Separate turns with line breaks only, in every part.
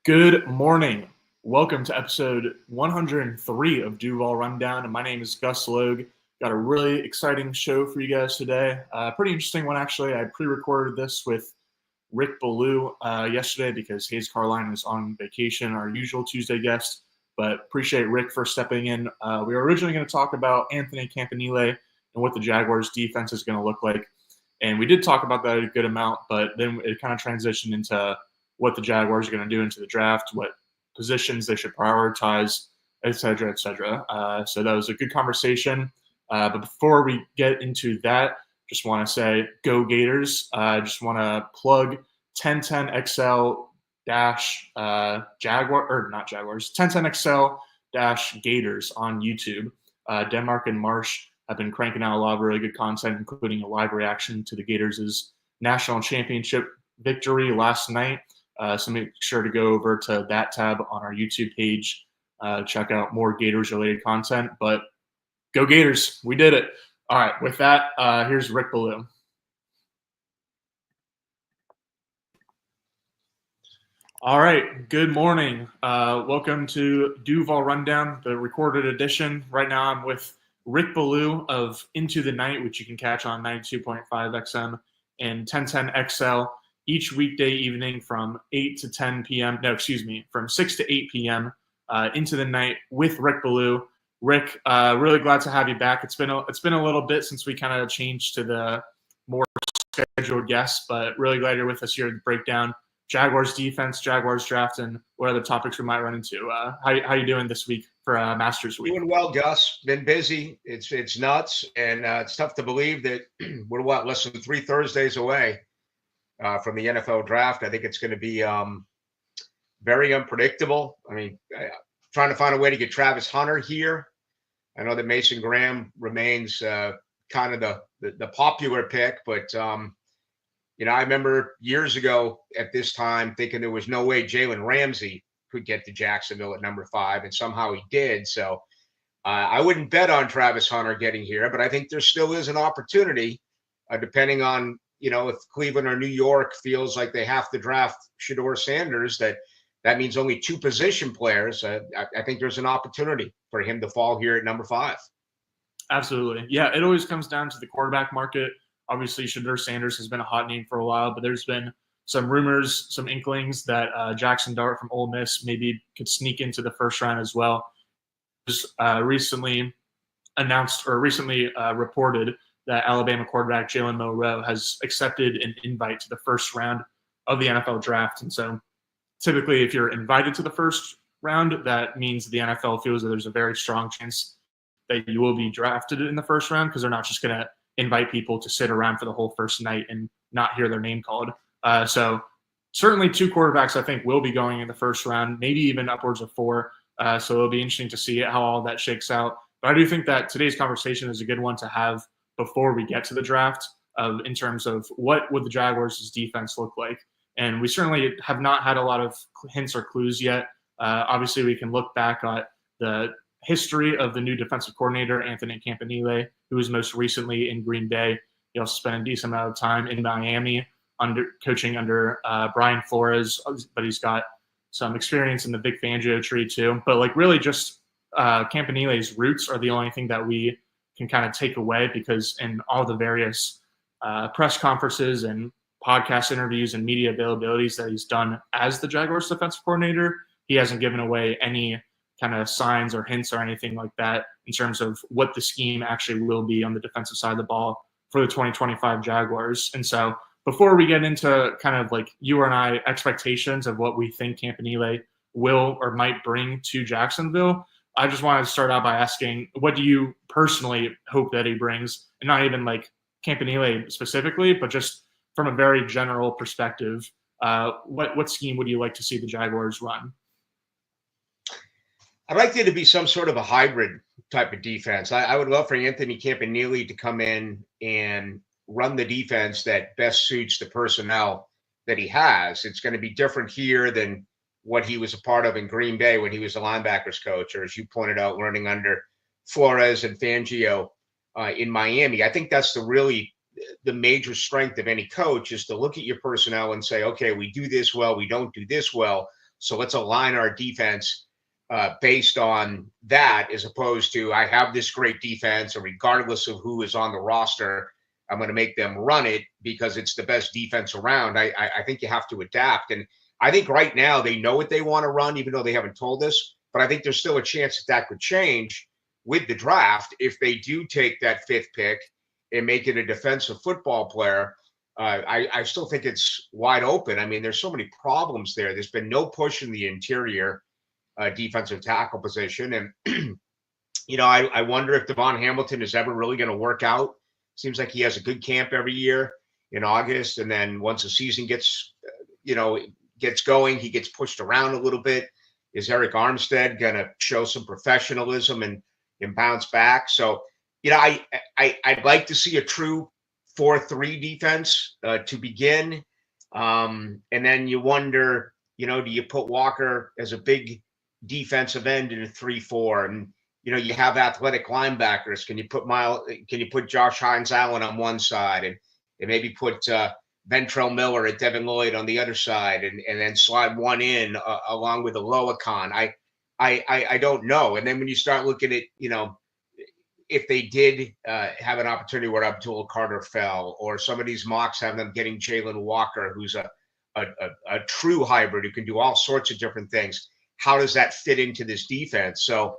Good morning. Welcome to episode 103 of Duval Rundown. And my name is Gus Logue. Got a really exciting show for you guys today. Pretty interesting one, actually. I pre-recorded this with Rick Ballou yesterday because Hayes Carline is on vacation, our usual Tuesday guest. But appreciate Rick for stepping in. We were originally going to talk about Anthony Campanile and what the Jaguars defense is going to look like. And we did talk about that a good amount, but then it kind of transitioned into what the Jaguars are going to do into the draft, what positions they should prioritize, et cetera, et cetera. So that was a good conversation. But before we get into that, just want to say go Gators. I just want to plug 1010XL Jaguar, or not Jaguars, 1010XL Gators on YouTube. Denmark and Marsh have been cranking out a lot of really good content, including a live reaction to the Gators' national championship victory last night. So make sure to go over to that tab on our YouTube page, check out more Gators-related content. But go Gators. We did it. All right. With that, here's Rick Ballou. All right. Good morning. Welcome to Duval Rundown, the recorded edition. Right now I'm with Rick Ballou of Into the Night, which you can catch on 92.5 XM and 1010XL. Each weekday evening from 8 to 10 p.m. No, excuse me, from 6 to 8 p.m. Into the Night with Rick Ballou. Rick, really glad to have you back. It's been a little bit since we kind of changed to the more scheduled guests, but really glad you're with us here to break down Jaguars defense, Jaguars draft, and what other topics we might run into. How you doing this week for Masters Week?
Doing well, Gus. Been busy. It's nuts, and it's tough to believe that we're less than 3 Thursdays away from the NFL draft. I think it's going to be very unpredictable. I mean, trying to find a way to get Travis Hunter here. I know that Mason Graham remains kind of the popular pick, but I remember years ago at this time thinking there was no way Jalen Ramsey could get to Jacksonville at number 5, and somehow he did. So I wouldn't bet on Travis Hunter getting here, but I think there still is an opportunity, depending on if Cleveland or New York feels like they have to draft Shedeur Sanders, that means only 2 position players. I think there's an opportunity for him to fall here at number 5.
Absolutely. Yeah, it always comes down to the quarterback market. Obviously, Shedeur Sanders has been a hot name for a while, but there's been some rumors, some inklings that Jackson Dart from Ole Miss maybe could sneak into the first round as well. Just recently announced or recently reported that Alabama quarterback Jalen Milroe has accepted an invite to the first round of the NFL draft. And so typically if you're invited to the first round, that means the NFL feels that there's a very strong chance that you will be drafted in the first round, because they're not just going to invite people to sit around for the whole first night and not hear their name called. So certainly 2 quarterbacks I think will be going in the first round, maybe even upwards of 4. So it'll be interesting to see how all that shakes out. But I do think that today's conversation is a good one to have before we get to the draft, in terms of what would the Jaguars' defense look like. And we certainly have not had a lot of hints or clues yet. Obviously, we can look back at the history of the new defensive coordinator, Anthony Campanile, who was most recently in Green Bay. He also spent a decent amount of time in Miami coaching under Brian Flores, but he's got some experience in the Vic Fangio tree too. But really just Campanile's roots are the only thing that we can kind of take away, because in all the various press conferences and podcast interviews and media availabilities that he's done as the Jaguars defensive coordinator, he hasn't given away any kind of signs or hints or anything like that in terms of what the scheme actually will be on the defensive side of the ball for the 2025 Jaguars. And so before we get into kind of like you and I expectations of what we think Campanile will or might bring to Jacksonville, I just wanted to start out by asking, what do you personally hope that he brings? And not even like Campanile specifically, but just from a very general perspective, what scheme would you like to see the Jaguars run?
I'd like there to be some sort of a hybrid type of defense. I would love for Anthony Campanile to come in and run the defense that best suits the personnel that he has. It's going to be different here than what he was a part of in Green Bay when he was a linebackers coach, or as you pointed out, learning under Flores and Fangio in Miami. I think that's the major strength of any coach, is to look at your personnel and say, okay, we do this well, we don't do this well. So let's align our defense based on that, as opposed to I have this great defense, and regardless of who is on the roster, I'm going to make them run it because it's the best defense around. I think you have to adapt. And I think right now they know what they want to run, even though they haven't told us. But I think there's still a chance that could change with the draft if they do take that 5th pick and make it a defensive football player. I still think it's wide open. I mean, there's so many problems there. There's been no push in the interior defensive tackle position. And, I wonder if Devon Hamilton is ever really going to work out. Seems like he has a good camp every year in August. And then once the season gets going, he gets pushed around a little bit. Is Eric Armstead going to show some professionalism and bounce back? So, I'd like to see a true 4-3 defense to begin. And then you wonder, do you put Walker as a big defensive end in a 3-4? And, you have athletic linebackers. Can you put Josh Hines-Allen on one side and maybe put Ventrell Miller and Devin Lloyd on the other side and then slide one in along with Aloakon? I don't know. And then when you start looking at, if they did have an opportunity where Abdul Carter fell, or some of these mocks have them getting Jalen Walker, who's a true hybrid who can do all sorts of different things, how does that fit into this defense? So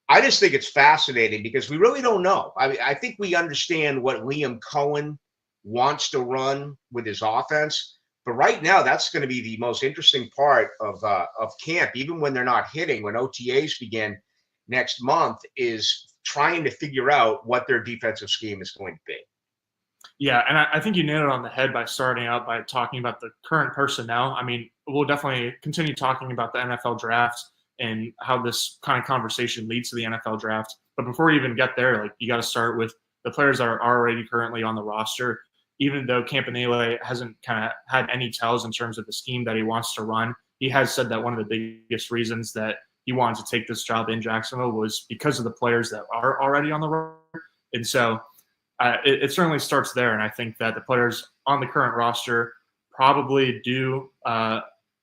I just think it's fascinating because we really don't know. I think we understand what Liam Cohen wants to run with his offense, but right now that's going to be the most interesting part of camp, even when they're not hitting, when OTAs begin next month, is trying to figure out what their defensive scheme is going to be.
Yeah, and I think you nailed it on the head by starting out by talking about the current personnel. I mean, we'll definitely continue talking about the NFL draft and how this kind of conversation leads to the NFL draft. But before you even get there, you got to start with the players that are already currently on the roster. Even though Campanile hasn't kind of had any tells in terms of the scheme that he wants to run, he has said that one of the biggest reasons that he wanted to take this job in Jacksonville was because of the players that are already on the roster. And so it certainly starts there. And I think that the players on the current roster probably do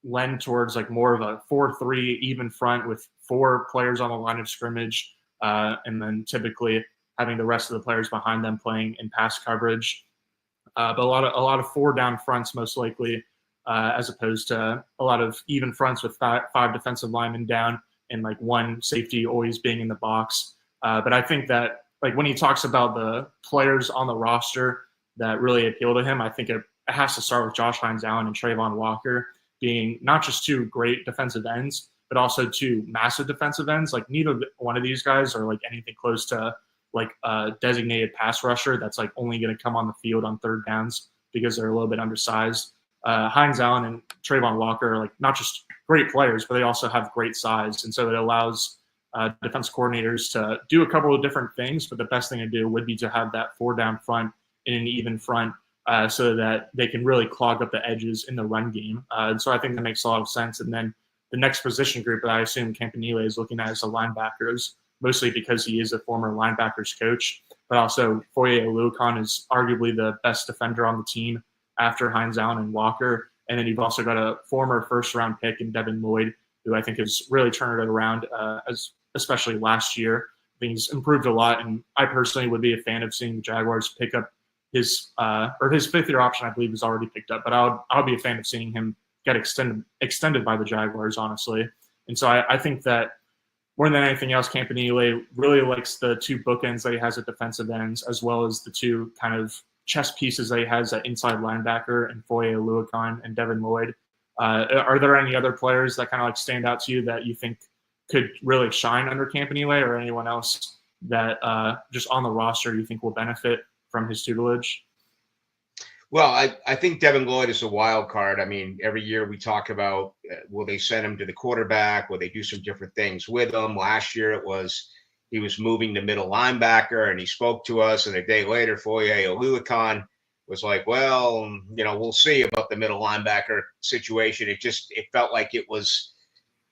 lend towards more of a 4-3 even front with 4 players on the line of scrimmage, and then typically having the rest of the players behind them playing in pass coverage. But a lot of 4 down fronts most likely, as opposed to a lot of even fronts with 5 defensive linemen down and 1 safety always being in the box. But I think that when he talks about the players on the roster that really appeal to him, I think it has to start with Josh Hines-Allen and Trayvon Walker being not just 2 great defensive ends, but also 2 massive defensive ends. Neither one of these guys are anything close to a designated pass rusher that's only going to come on the field on 3rd downs because they're a little bit undersized. Hines-Allen and Trayvon Walker are not just great players, but they also have great size. And so it allows defense coordinators to do a couple of different things, but the best thing to do would be to have that 4 down front in an even front so that they can really clog up the edges in the run game. And so I think that makes a lot of sense. And then the next position group that I assume Campanile is looking at is the linebackers, mostly because he is a former linebackers coach, but also Foye Oluokun is arguably the best defender on the team after Hines-Allen and Walker. And then you've also got a former 1st-round pick in Devin Lloyd, who I think has really turned it around, especially last year. I think he's improved a lot, and I personally would be a fan of seeing the Jaguars pick up his 5th-year option. I believe is already picked up, but I'll be a fan of seeing him get extended by the Jaguars, honestly. And so I think that more than anything else, Campanile really likes the 2 bookends that he has at defensive ends, as well as the 2 kind of chess pieces that he has at inside linebacker and Foye Oluokun and Devin Lloyd. Are there any other players that kind of stand out to you that you think could really shine under Campanile, or anyone else that just on the roster you think will benefit from his tutelage?
Well, I think Devin Lloyd is a wild card. I mean, every year we talk about will they send him to the quarterback? Will they do some different things with him? Last year he was moving to middle linebacker, and he spoke to us, and a day later, Foye Oluokun was like, well, we'll see about the middle linebacker situation. It felt like it was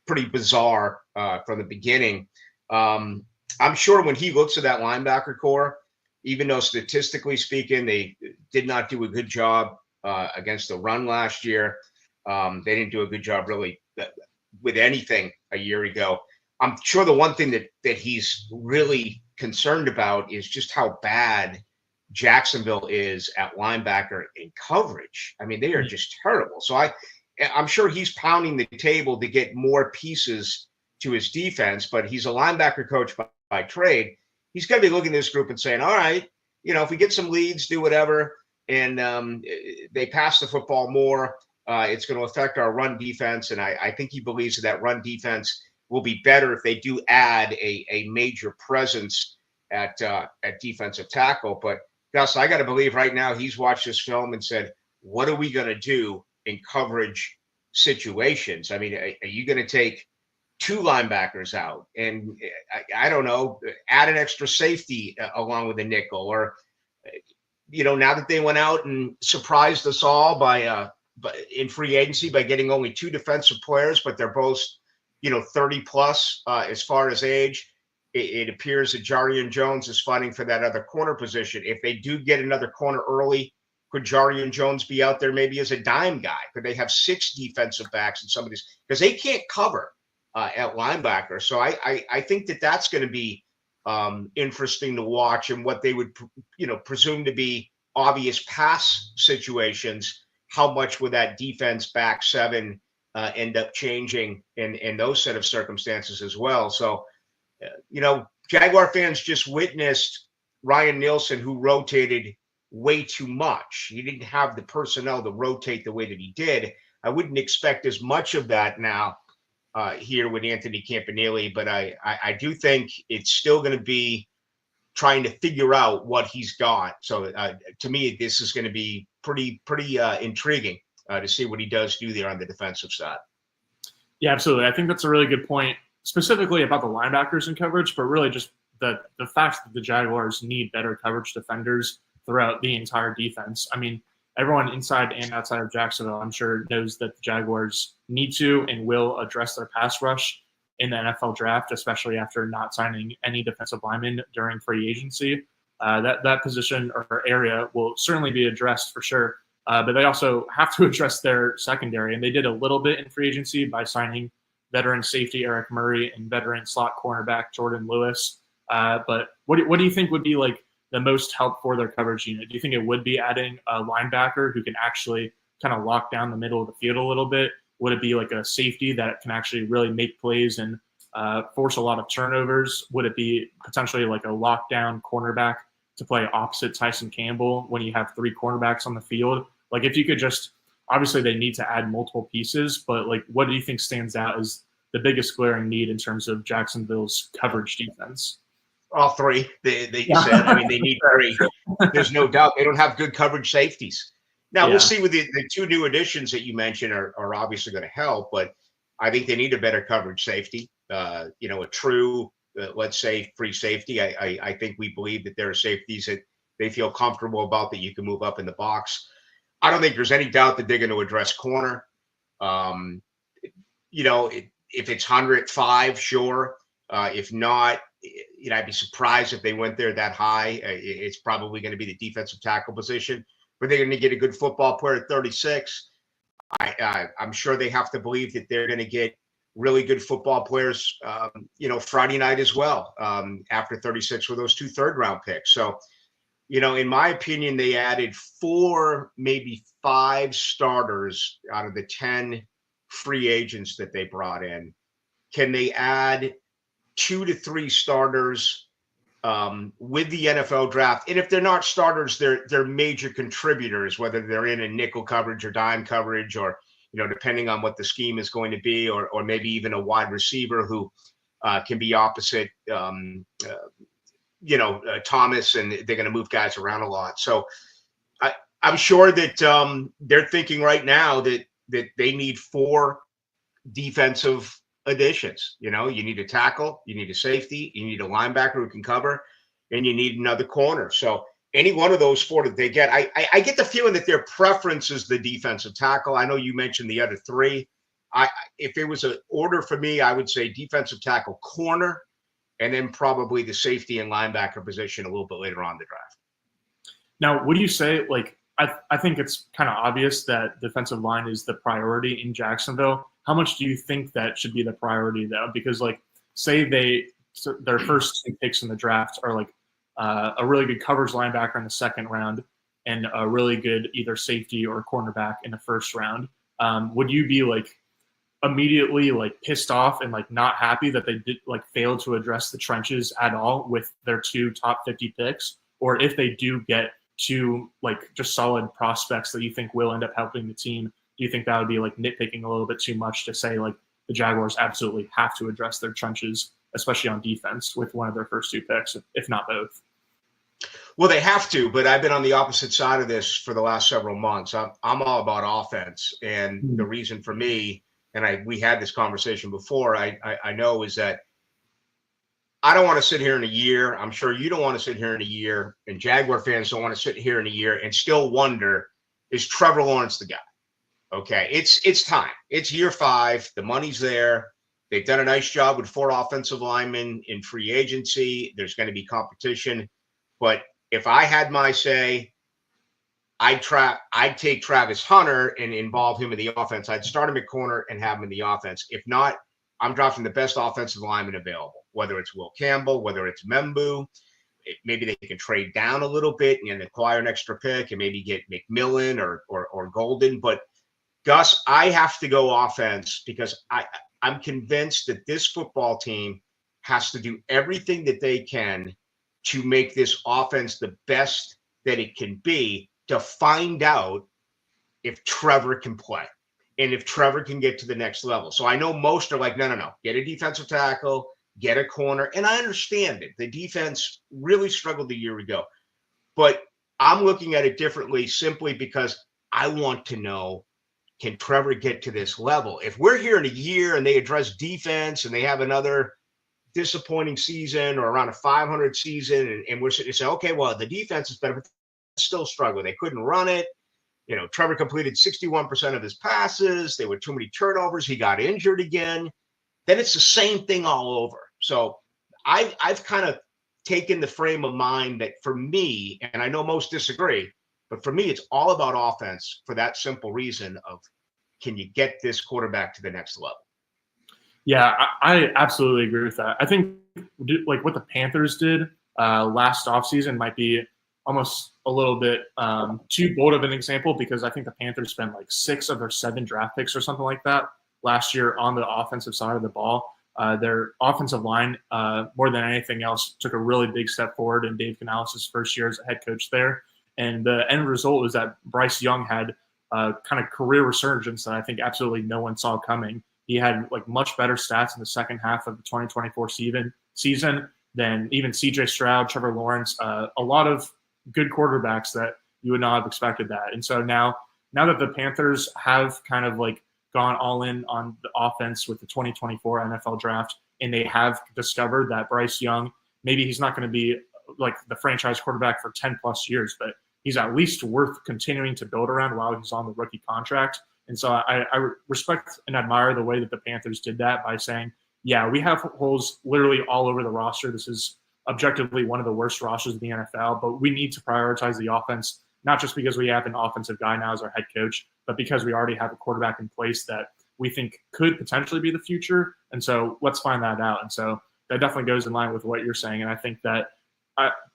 pretty bizarre from the beginning. I'm sure when he looks at that linebacker core, even though statistically speaking, they did not do a good job against the run last year. They didn't do a good job really with anything a year ago. I'm sure the one thing that he's really concerned about is just how bad Jacksonville is at linebacker in coverage. I mean, they are just terrible. So I'm sure he's pounding the table to get more pieces to his defense, but he's a linebacker coach by trade. He's going to be looking at this group and saying, all right, if we get some leads, do whatever, and they pass the football more, it's going to affect our run defense. And I think he believes that run defense will be better if they do add a major presence at defensive tackle. But Gus, I got to believe right now he's watched this film and said, what are we going to do in coverage situations? I mean, are you going to take two linebackers out and I don't know, add an extra safety along with a nickel, or now that they went out and surprised us all by in free agency by getting only two defensive players, but they're both 30 plus as far as age. It appears that Jarian Jones is fighting for that other corner position. If they do get another corner early, could Jarian Jones be out there maybe as a dime guy? Could they have 6 defensive backs in some of these? Because they can't cover at linebacker. So I think that's going to be interesting to watch, and what they would presume to be obvious pass situations. How much would that defense back 7 end up changing in those set of circumstances as well? So, Jaguar fans just witnessed Ryan Nielsen, who rotated way too much. He didn't have the personnel to rotate the way that he did. I wouldn't expect as much of that now here with Anthony Campanile, but I do think it's still going to be trying to figure out what he's got. So to me, this is going to be pretty intriguing to see what he does do there on the defensive side.
Yeah, absolutely. I think that's a really good point, specifically about the linebackers in coverage, but really just the fact that the Jaguars need better coverage defenders throughout the entire defense. I mean, everyone inside and outside of Jacksonville, I'm sure, knows that the Jaguars need to and will address their pass rush in the NFL draft, especially after not signing any defensive linemen during free agency. That position or area will certainly be addressed for sure. But they also have to address their secondary, and they did a little bit in free agency by signing veteran safety Eric Murray and veteran slot cornerback Jordan Lewis. But what do you think would be like the most help for their coverage unit? Do you think it would be adding a linebacker who can actually kind of lock down the middle of the field a little bit? Would it be like a safety that can actually really make plays and force a lot of turnovers? Would it be potentially like a lockdown cornerback to play opposite Tyson Campbell when you have 3 cornerbacks on the field? Like, if you could just, obviously they need to add multiple pieces, but like, what do you think stands out as the biggest glaring need in terms of Jacksonville's coverage defense?
All 3 that you said. I mean, they need 3. There's no doubt they don't have good coverage safeties. Now, we'll see with the 2 new additions that you mentioned are obviously going to help, but I think they need a better coverage safety. A true, let's say, free safety. I think we believe that there are safeties that they feel comfortable about that you can move up in the box. I don't think there's any doubt that they're going to address corner. If it's 105, sure. If not, I'd be surprised if they went there that high. It's probably going to be the defensive tackle position, but they're going to get a good football player at 36. I'm sure they have to believe that they're going to get really good football players, Friday night as well, after 36 with those 2 third-round picks. So, in my opinion, they added 4, maybe 5 starters out of the 10 free agents that they brought in. Can they add 2 to 3 starters with the NFL draft? And if they're not starters, they're major contributors, whether they're in a nickel coverage or dime coverage, or depending on what the scheme is going to be, or maybe even a wide receiver who can be opposite Thomas, and they're going to move guys around a lot. So I'm sure that they're thinking right now that they need 4 defensive additions. You need a tackle, you need a safety, you need a linebacker who can cover, and you need another corner. So any one of those 4 that they get, I get the feeling that their preference is the defensive tackle. I know you mentioned the other 3. If it was an order for me, I would say defensive tackle, corner, and then probably the safety and linebacker position a little bit later on in the draft.
Now, would you say, like, I think it's kind of obvious that defensive line is the priority in Jacksonville. how much do you think that should be the priority though? Because like, say their first 2 picks in the draft are like a really good coverage linebacker in the second round and a really good either safety or cornerback in the first round. Would you be like immediately like pissed off and like not happy that they did like fail to address the trenches at all with their 2 top 50 picks? Or if they do get 2 like just solid prospects that you think will end up helping the team, do you think that would be like nitpicking a little bit too much to say like the Jaguars absolutely have to address their trenches, especially on defense with one of their first 2 picks, if not both?
Well, they have to, but I've been on the opposite side of this for the last several months. I'm all about offense, and the reason for me, and we had this conversation before, I know, is that I don't want to sit here in a year. I'm sure you don't want to sit here in a year, and Jaguar fans don't want to sit here in a year and still wonder, is Trevor Lawrence the guy? Okay, it's time. It's year 5. The money's there. They've done a nice job with 4 offensive linemen in free agency. There's going to be competition, but if I had my say, I'd take Travis Hunter and involve him in the offense. I'd start him at corner and have him in the offense. If not, I'm drafting the best offensive lineman available, whether it's Will Campbell, whether it's Membu. Maybe they can trade down a little bit and acquire an extra pick and maybe get McMillan or Golden. But Gus, I have to go offense because I'm convinced that this football team has to do everything that they can to make this offense the best that it can be, to find out if Trevor can play and if Trevor can get to the next level. So I know most are like, no, get a defensive tackle, get a corner. And I understand it. The defense really struggled a year ago. But I'm looking at it differently simply because I want to know, can Trevor get to this level? If we're here in a year and they address defense and they have another disappointing season or around a 500 season, and we're sitting and say, okay, well, the defense is better, but still struggling. They couldn't run it. You know, Trevor completed 61% of his passes. There were too many turnovers. He got injured again. Then it's the same thing all over. So I've kind of taken the frame of mind that for me, and I know most disagree, but for me, it's all about offense for that simple reason of, can you get this quarterback to the next level?
Yeah, I absolutely agree with that. I think like what the Panthers did last offseason might be almost a little bit too bold of an example, because I think the Panthers spent like 6 of their 7 draft picks or something like that last year on the offensive side of the ball. Their offensive line, more than anything else, took a really big step forward in Dave Canales' first year as a head coach there. And the end result was that Bryce Young had kind of career resurgence that I think absolutely no one saw coming. He had like much better stats in the second half of the 2024 season than even C.J. Stroud, Trevor Lawrence, a lot of good quarterbacks that you would not have expected that. And so now that the Panthers have kind of like gone all in on the offense with the 2024 NFL draft, and they have discovered that Bryce Young, maybe he's not going to be like the franchise quarterback for 10 plus years, but he's at least worth continuing to build around while he's on the rookie contract. And so I respect and admire the way that the Panthers did that by saying, yeah, we have holes literally all over the roster. This is objectively one of the worst rosters in the NFL, but we need to prioritize the offense, not just because we have an offensive guy now as our head coach, but because we already have a quarterback in place that we think could potentially be the future. And so let's find that out. And so that definitely goes in line with what you're saying. And I think that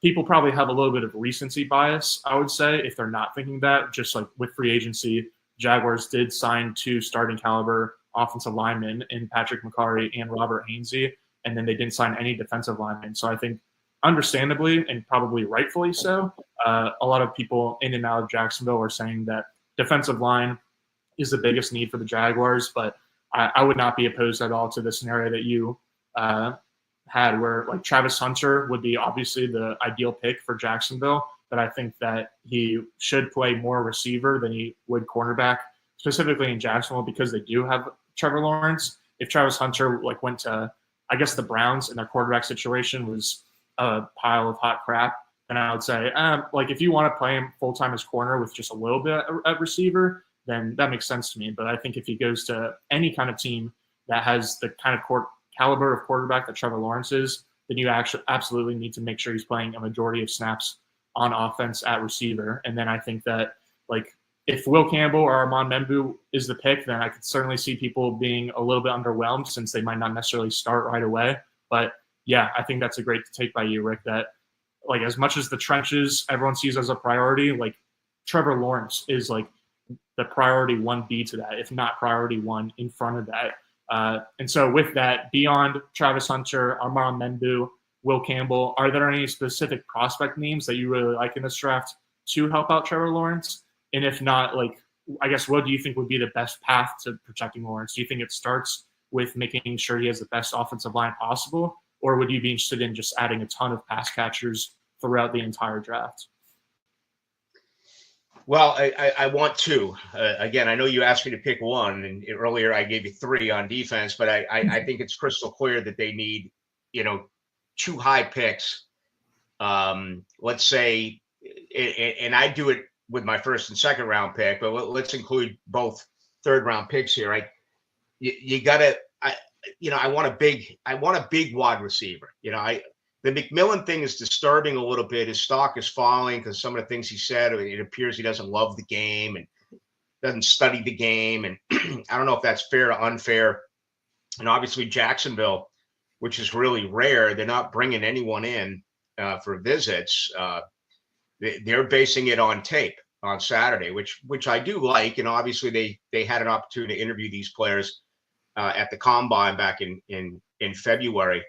people probably have a little bit of recency bias, I would say, if they're not thinking that. Just like with free agency, Jaguars did sign 2 starting caliber offensive linemen in Patrick McCarry and Robert Hainsey, and then they didn't sign any defensive linemen. So I think understandably and probably rightfully so, a lot of people in and out of Jacksonville are saying that defensive line is the biggest need for the Jaguars, but I would not be opposed at all to the scenario that you had where like Travis Hunter would be obviously the ideal pick for Jacksonville, but I think that he should play more receiver than he would cornerback, specifically in Jacksonville, because they do have Trevor Lawrence. If Travis Hunter like went to, I guess, the Browns and their quarterback situation was a pile of hot crap, then I would say, like if you want to play him full-time as corner with just a little bit at receiver, then that makes sense to me. But I think if he goes to any kind of team that has the kind of caliber of quarterback that Trevor Lawrence is, then you actually absolutely need to make sure he's playing a majority of snaps on offense at receiver. And then I think that like if Will Campbell or Armand Membu is the pick, then I could certainly see people being a little bit underwhelmed since they might not necessarily start right away. But yeah, I think that's a great take by you, Rick, that like as much as the trenches everyone sees as a priority, like Trevor Lawrence is like the priority 1B to that, if not priority 1 in front of that. And so with that, beyond Travis Hunter, Armand Membu, Will Campbell, are there any specific prospect names that you really like in this draft to help out Trevor Lawrence? And if not, like, I guess, what do you think would be the best path to protecting Lawrence? Do you think it starts with making sure he has the best offensive line possible, or would you be interested in just adding a ton of pass catchers throughout the entire draft?
Well, I want two. Again, I know you asked me to pick one, and earlier I gave you 3 on defense, but I think it's crystal clear that they need, 2 high picks. Let's say, and I do it with my first and second round pick, but let's include both third round picks here. You gotta, I want a big wide receiver. The McMillan thing is disturbing a little bit. His stock is falling because some of the things he said, it appears he doesn't love the game and doesn't study the game. And I don't know if that's fair or unfair. And obviously Jacksonville, which is really rare, they're not bringing anyone in for visits. They're basing it on tape on Saturday, which I do like. And obviously they had an opportunity to interview these players at the Combine back in February.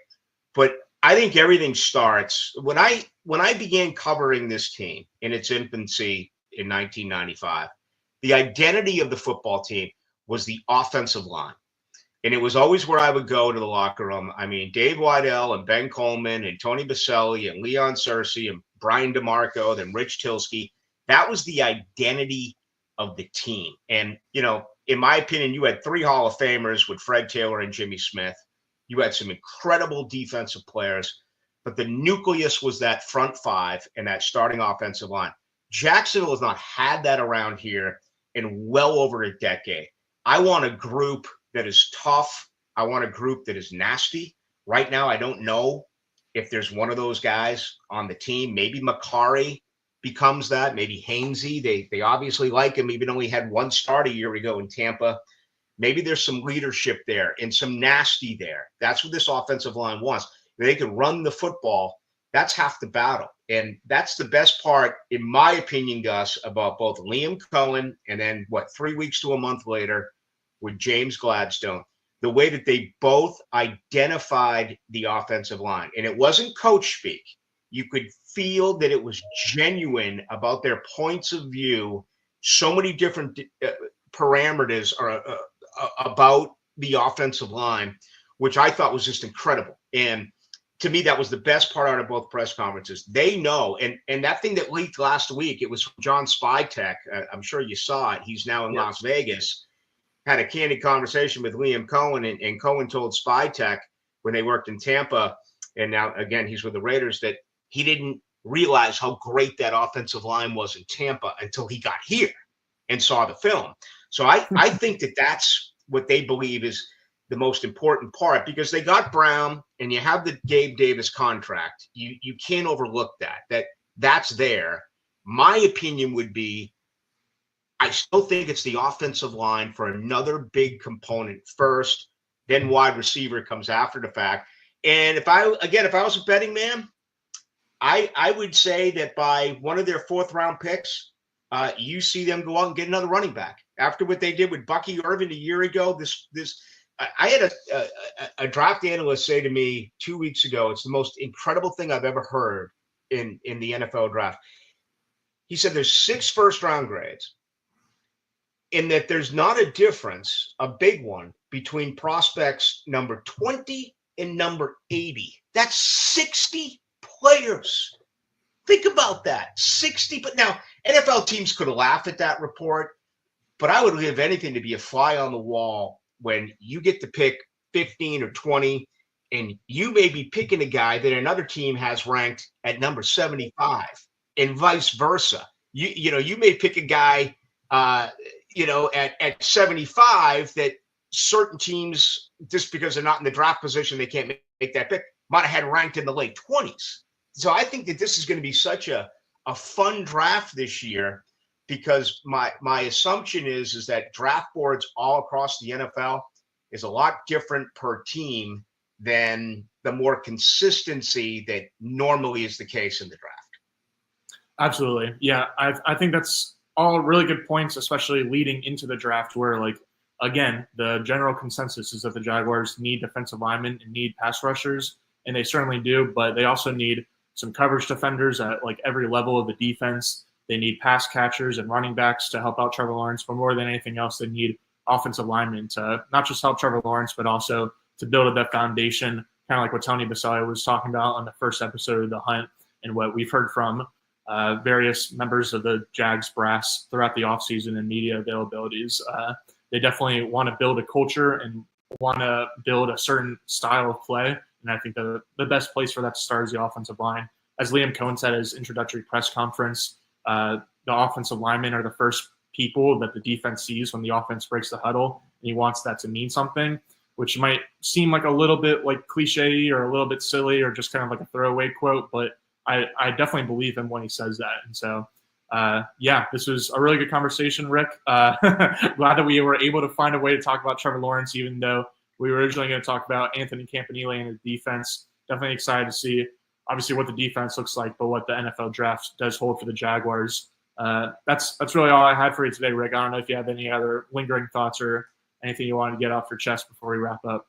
But I think everything starts when I began covering this team in its infancy in 1995. The identity of the football team was the offensive line. And it was always where I would go to the locker room. I mean, Dave Weidel and Ben Coleman and Tony Baselli and Leon Searcy and Brian DeMarco, then Rich Tilsky. That was the identity of the team. And, in my opinion, you had 3 Hall of Famers with Fred Taylor and Jimmy Smith. You had some incredible defensive players, but the nucleus was that front 5 and that starting offensive line. Jacksonville has not had that around here in well over a decade. I want a group that is tough. I want a group that is nasty. Right now, I don't know if there's one of those guys on the team. Maybe Makari becomes that. Maybe Hainsey. They obviously like him, even though he had 1 start a year ago in Tampa. Maybe there's some leadership there and some nasty there. That's what this offensive line wants. If they can run the football, that's half the battle. And that's the best part, in my opinion, Gus, about both Liam Cohen and then, 3 weeks to a month later with James Gladstone, the way that they both identified the offensive line. And it wasn't coach speak. You could feel that it was genuine about their points of view. So many different parameters are about the offensive line, which I thought was just incredible. And to me, that was the best part out of both press conferences. They know, and that thing that leaked last week, it was from John Spytek. I'm sure you saw it. He's now in Las Vegas. Had a candid conversation with Liam Cohen, and Cohen told Spytek when they worked in Tampa, and now again he's with the Raiders, that he didn't realize how great that offensive line was in Tampa until he got here and saw the film. So I think that that's what they believe is the most important part, because they got Brown and you have the Gabe Davis contract. You can't overlook that's there. My opinion would be, I still think it's the offensive line for another big component first, then wide receiver comes after the fact. And if I was a betting man, I would say that by one of their 4th round picks, you see them go out and get another running back. After what they did with Bucky Irvin a year ago, I had a draft analyst say to me 2 weeks ago, it's the most incredible thing I've ever heard in the NFL draft. He said there's 6 first-round grades, in that there's not a difference, a big one, between prospects number 20 and number 80. That's 60 players. Think about that. 60. But now, NFL teams could laugh at that report, but I would give anything to be a fly on the wall when you get to pick 15 or 20, and you may be picking a guy that another team has ranked at number 75, and vice versa. You may pick a guy at 75 that certain teams, just because they're not in the draft position, they can't make that pick, might have had ranked in the late 20s. So I think that this is going to be such a fun draft this year. because my assumption is that draft boards all across the NFL is a lot different per team than the more consistency that normally is the case in the draft.
Absolutely. Yeah, I think that's all really good points, especially leading into the draft where, like, again, the general consensus is that the Jaguars need defensive linemen and need pass rushers, and they certainly do, but they also need some coverage defenders at, like, every level of the defense. They need pass catchers and running backs to help out Trevor Lawrence, but more than anything else, they need offensive linemen to not just help Trevor Lawrence, but also to build that foundation, kind of like what Tony Basalia was talking about on the first episode of The Hunt and what we've heard from various members of the Jags brass throughout the offseason and media availabilities. They definitely want to build a culture and want to build a certain style of play. And I think the best place for that to start is the offensive line. As Liam Cohen said at his introductory press conference, the offensive linemen are the first people that the defense sees when the offense breaks the huddle, and he wants that to mean something, which might seem like a little bit like cliche or a little bit silly or just kind of like a throwaway quote, but I definitely believe him when he says that. And so, yeah, this was a really good conversation, Rick. Glad that we were able to find a way to talk about Trevor Lawrence, even though we were originally going to talk about Anthony Campanile and his defense. Definitely excited to see, obviously, what the defense looks like, but what the NFL draft does hold for the Jaguars. That's really all I had for you today, Rick. I don't know if you have any other lingering thoughts or anything you wanted to get off your chest before we wrap up.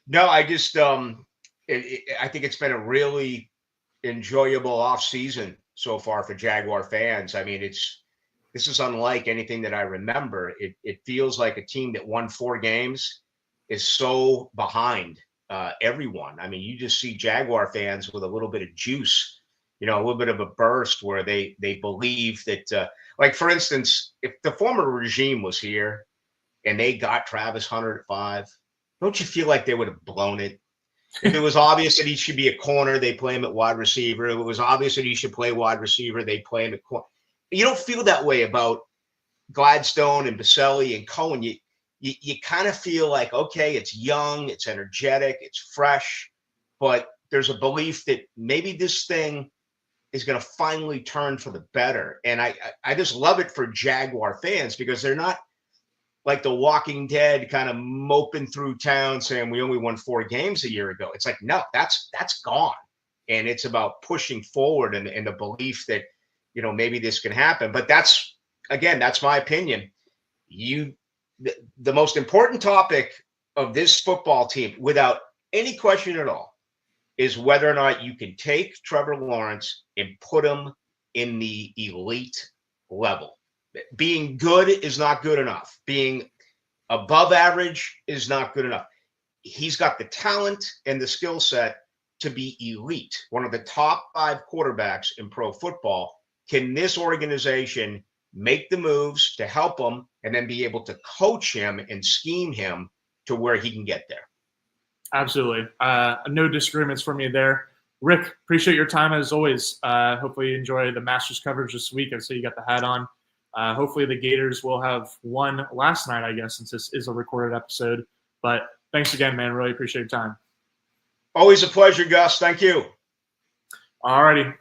No, I just I think it's been a really enjoyable off season so far for Jaguar fans. I mean, this is unlike anything that I remember. It feels like a team that won 4 games is so behind everyone. I mean, you just see Jaguar fans with a little bit of juice, a little bit of a burst where they believe that, like, for instance, if the former regime was here and they got Travis Hunter at 5, don't you feel like they would have blown it? If it was obvious that he should be a corner, they play him at wide receiver. If it was obvious that he should play wide receiver, they play him at corner. You don't feel that way about Gladstone and Baselli and Cohen. You kind of feel like, okay, it's young, it's energetic, it's fresh, but there's a belief that maybe this thing is going to finally turn for the better. And I just love it for Jaguar fans because they're not like the Walking Dead kind of moping through town saying we only won 4 games a year ago. It's like, no, that's gone. And it's about pushing forward and the belief that, maybe this can happen. But that's my opinion. The most important topic of this football team, without any question at all, is whether or not you can take Trevor Lawrence and put him in the elite level. Being good is not good enough. Being above average is not good enough. He's got the talent and the skill set to be elite, one of the top 5 quarterbacks in pro football. Can this organization make the moves to help him and then be able to coach him and scheme him to where he can get there? Absolutely.
No disagreements from you there. Rick, appreciate your time as always. Hopefully you enjoy the Masters coverage this week. I see you got the hat on. Hopefully the Gators will have won last night, I guess, since this is a recorded episode. But thanks again, man. Really appreciate your time.
Always a pleasure, Gus. Thank you.
All righty.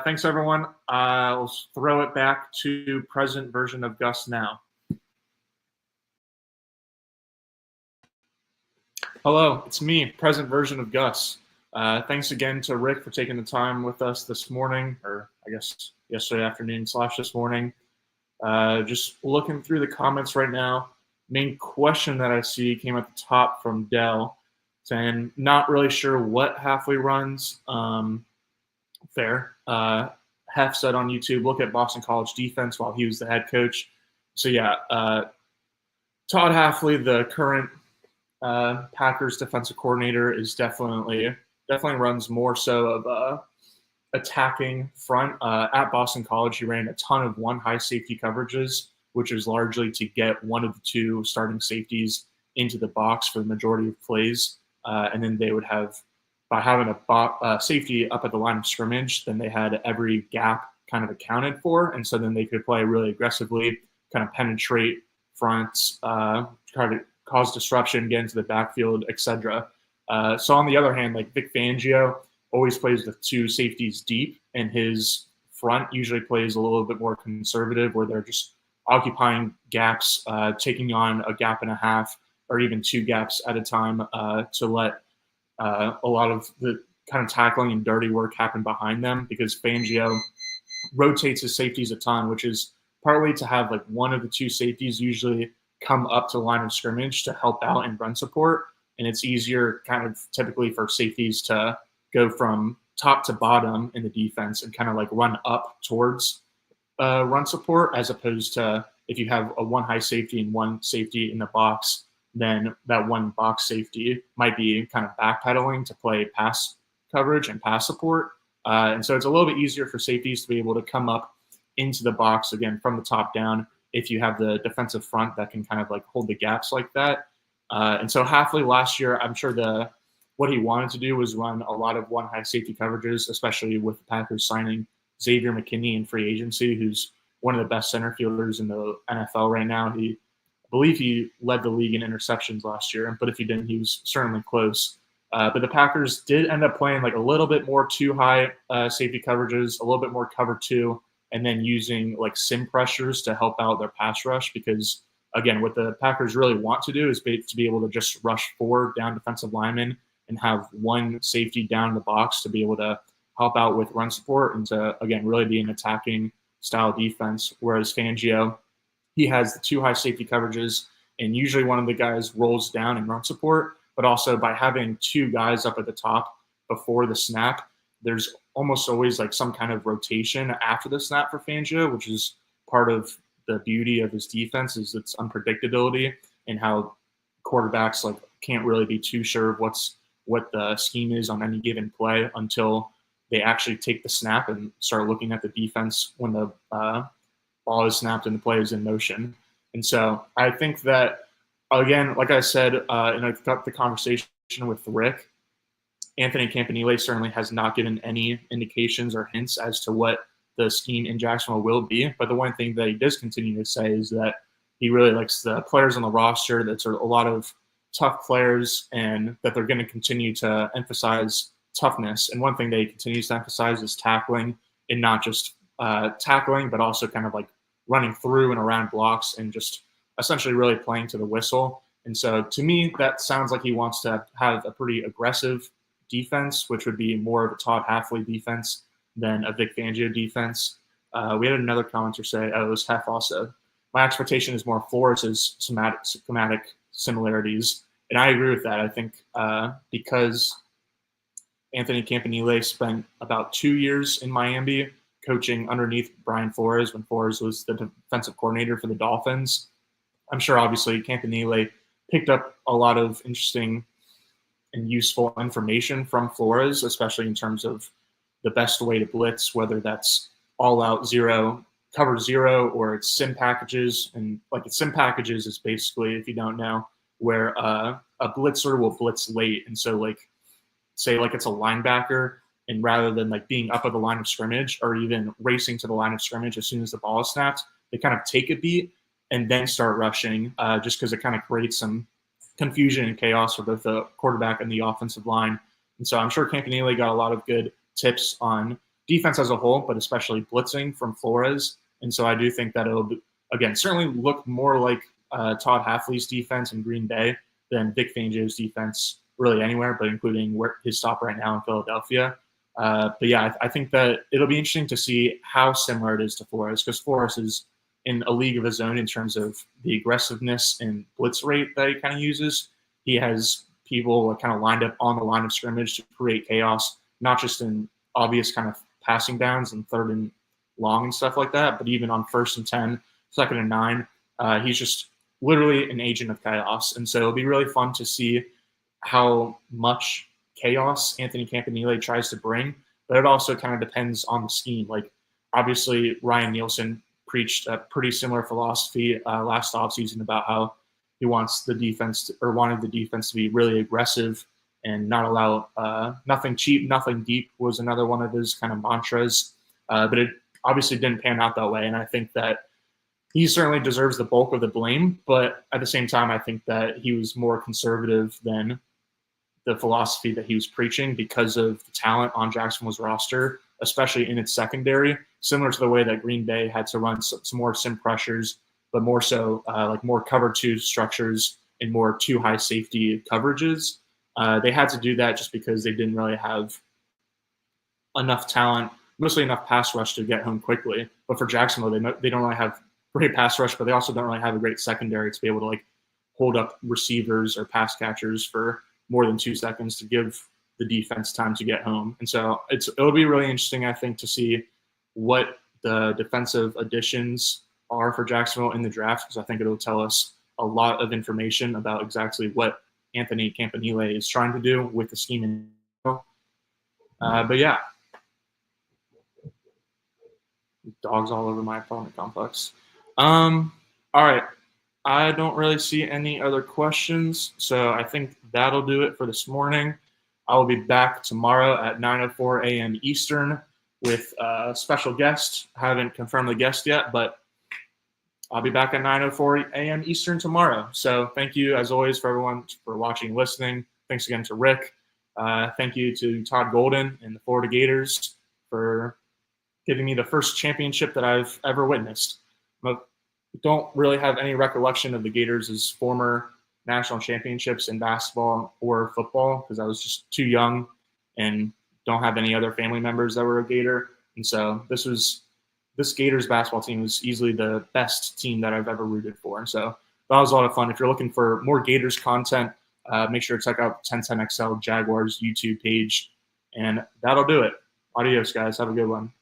Thanks, everyone. We'll throw it back to present version of Gus now. Hello, it's me, present version of Gus. Thanks again to Rick for taking the time with us this morning, or I guess yesterday afternoon / this morning. Just looking through the comments right now. Main question that I see came at the top from Dell, saying not really sure what halfway runs. Fair. Hef said on YouTube, look at Boston College defense while he was the head coach. So yeah, Todd Halfley, the current Packers defensive coordinator, is definitely runs more so of attacking front. At Boston College, he ran a ton of 1 high safety coverages, which is largely to get one of the 2 starting safeties into the box for the majority of plays. And then they would have, by having a safety up at the line of scrimmage, then they had every gap kind of accounted for. And so then they could play really aggressively, kind of penetrate fronts, try to cause disruption, get into the backfield, etc. So on the other hand, like Vic Fangio always plays with 2 safeties deep, and his front usually plays a little bit more conservative, where they're just occupying gaps, taking on a gap and a half or even 2 gaps at a time to let a lot of the kind of tackling and dirty work happen behind them, because Fangio rotates his safeties a ton, which is partly to have like one of the 2 safeties usually come up to the line of scrimmage to help out and run support. And it's easier kind of typically for safeties to go from top to bottom in the defense and kind of like run up towards run support, as opposed to if you have a 1 high safety and 1 safety in the box, then that 1 box safety might be kind of backpedaling to play pass coverage and pass support. And so it's a little bit easier for safeties to be able to come up into the box again from the top down if you have the defensive front that can kind of like hold the gaps like that. And so Hafley last year, I'm sure what he wanted to do was run a lot of 1 high safety coverages, especially with the Packers signing Xavier McKinney in free agency, who's one of the best center fielders in the NFL right now. I believe he led the league in interceptions last year, but if he didn't, he was certainly close. But the Packers did end up playing like a little bit more 2 high safety coverages, a little bit more cover 2, and then using like sim pressures to help out their pass rush, because again, what the Packers really want to do is to be able to just rush 4 down defensive linemen and have 1 safety down in the box to be able to help out with run support and to, again, really be an attacking style defense. Whereas Fangio, he has the 2 high safety coverages, and usually one of the guys rolls down in run support, but also by having 2 guys up at the top before the snap, there's almost always like some kind of rotation after the snap for Fangio, which is part of the beauty of his defense, is its unpredictability and how quarterbacks like can't really be too sure of what the scheme is on any given play until they actually take the snap and start looking at the defense when the ball is snapped and the play is in motion. And so I think that, again, like I said, and I got the conversation with Rick, Anthony Campanile certainly has not given any indications or hints as to what the scheme in Jacksonville will be. But the one thing that he does continue to say is that he really likes the players on the roster, that's a lot of tough players, and that they're going to continue to emphasize toughness. And one thing that he continues to emphasize is tackling, and not just tackling, but also kind of like running through and around blocks and just essentially really playing to the whistle. And so to me, that sounds like he wants to have a pretty aggressive defense, which would be more of a Todd Hafley defense than a Vic Fangio defense. We had another commenter say, it was Hef also, my expectation is more Flores' schematic similarities. And I agree with that. I think because Anthony Campanile spent about 2 years in Miami coaching underneath Brian Flores when Flores was the defensive coordinator for the Dolphins. I'm sure obviously Campanile picked up a lot of interesting and useful information from Flores, especially in terms of the best way to blitz, whether that's all out zero, cover zero, or it's sim packages. And like sim packages is basically, if you don't know, where a blitzer will blitz late. And so like, say like it's a linebacker, and rather than like being up at the line of scrimmage or even racing to the line of scrimmage as soon as the ball is snapped, they kind of take a beat and then start rushing, just because it kind of creates some confusion and chaos for both the quarterback and the offensive line. And so I'm sure Campanile got a lot of good tips on defense as a whole, but especially blitzing from Flores. And so I do think that it'll, again, certainly look more like Todd Hafley's defense in Green Bay than Vic Fangio's defense really anywhere, but including where his stop right now in Philadelphia. But yeah, I think that it'll be interesting to see how similar it is to Flores, because Flores is in a league of his own in terms of the aggressiveness and blitz rate that he kind of uses. He has people kind of lined up on the line of scrimmage to create chaos, not just in obvious kind of passing downs and 3rd and long and stuff like that, but even on 1st and 10, 2nd and 9, he's just literally an agent of chaos. And so it'll be really fun to see how much chaos Anthony Campanile tries to bring, but it also kind of depends on the scheme. Like obviously Ryan Nielsen preached a pretty similar philosophy last offseason about how he wants the defense wanted the defense to be really aggressive and not allow nothing cheap, nothing deep was another one of his kind of mantras. But it obviously didn't pan out that way. And I think that he certainly deserves the bulk of the blame, but at the same time, I think that he was more conservative than the philosophy that he was preaching because of the talent on Jacksonville's roster, especially in its secondary, similar to the way that Green Bay had to run some more sim pressures, but more so like more cover two structures and more two high safety coverages. They had to do that just because they didn't really have enough talent, mostly enough pass rush to get home quickly. But for Jacksonville, they don't really have great pass rush, but they also don't really have a great secondary to be able to like hold up receivers or pass catchers for more than 2 seconds to give the defense time to get home. And so it'll be really interesting, I think, to see what the defensive additions are for Jacksonville in the draft, because I think it'll tell us a lot of information about exactly what Anthony Campanile is trying to do with the scheme. But yeah, dogs all over my apartment complex. All right. I don't really see any other questions, so I think that'll do it for this morning. I will be back tomorrow at 9:04 a.m. Eastern with a special guest. I haven't confirmed the guest yet, but I'll be back at 9:04 a.m. Eastern tomorrow. So thank you, as always, for everyone for watching and listening. Thanks again to Rick. Thank you to Todd Golden and the Florida Gators for giving me the first championship that I've ever witnessed. Don't really have any recollection of the Gators' former national championships in basketball or football because I was just too young and don't have any other family members that were a Gator. And so this Gators basketball team was easily the best team that I've ever rooted for. And so that was a lot of fun. If you're looking for more Gators content, make sure to check out 1010XL Jaguars YouTube page. And that'll do it. Adios, guys. Have a good one.